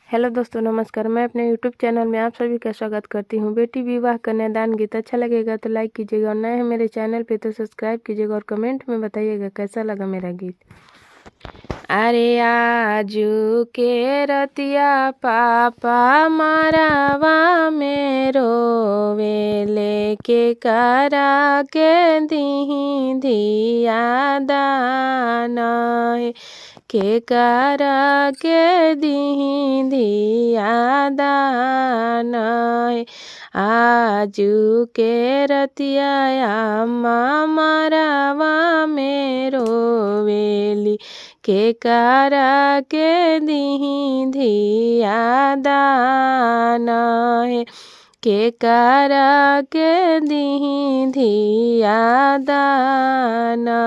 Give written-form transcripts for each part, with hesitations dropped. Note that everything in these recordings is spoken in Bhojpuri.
हेलो दोस्तों, नमस्कार। मैं अपने यूट्यूब चैनल में आप सभी का स्वागत करती हूँ। बेटी विवाह कन्यादान गीत अच्छा लगेगा तो लाइक कीजिएगा, और नए हैं मेरे चैनल पे तो सब्सक्राइब कीजिएगा, और कमेंट में बताइएगा कैसा लगा मेरा गीत। अरे आजू के रतिया पापा मारावा मेरो वेले के करा के दीही धिया दाना के करा के दीही धिया दाना आजू के रतिया मारावा मेरो वेली के करा के दीही धिया दाना के करा के दीही धिया दाना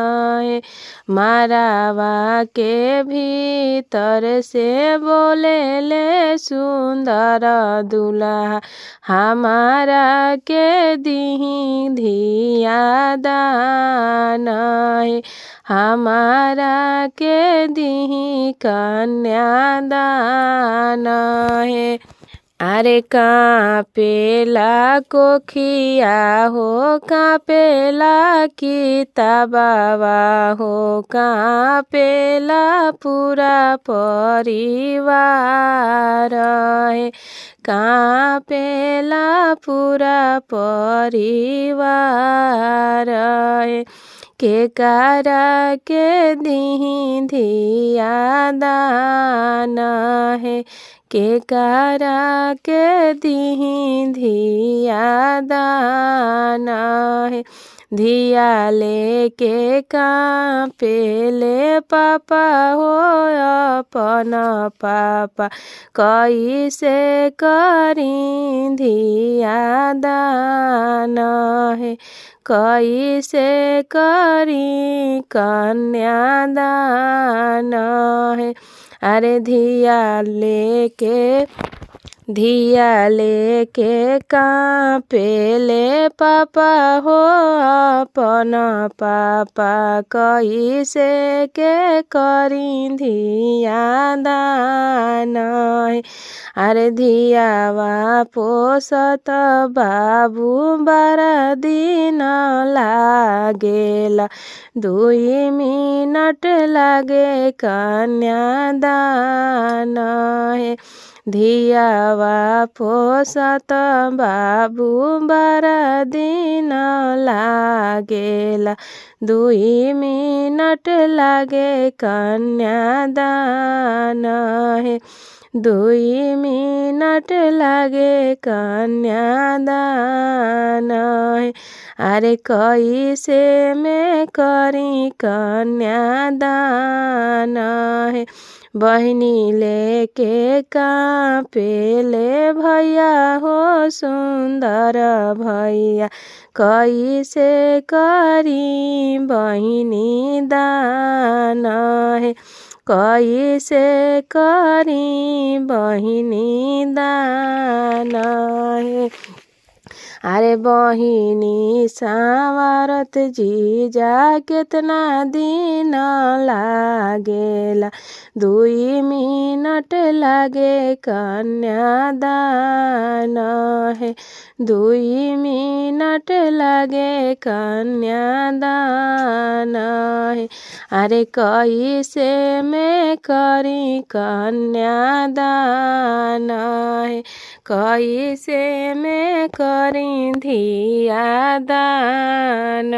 मारावा के भीतर से बोले ले सुंदर दुल्हा हमारा के दीही धिया दाना हमारा के दीही कन्यादान अरे कापेला कोखिया हो कापेला किताबावा हो कापेला पूरा परिवार कापेला पूरा परिवार के करा के दीही धिया दाना के करा के दीही धिया दाना धिया लेके कापेले पापा हो अपन पापा कैसे करी धिया दाना कैसे करी कन्यादान अरे धिया लेके कापेले पापा हो अपन पापा कैसे के करी धिया दान अरे धियावा पोसत बाबू 12 दिन लागेला 2 मिनट लागे कन्यादान धियावा पोसत बाबू 12 दिन लागेला 2 मिनट लागे कन्यादान 2 मिनट लागे कन्यादान अरे कैसे में करी कन्यादान बहिनी लेके कापेले भैया हो सुंदर भैया कैसे करी बहिनी दान कैसे करी बहिनी दान अरे बहिनी सावरत जीजा कितना दिन लागेला 2 मिनट लागे कन्यादान 2 मिनट लागे कन्यादान अरे कैसे में करी कन्यादान कैसे में करी धिया दान।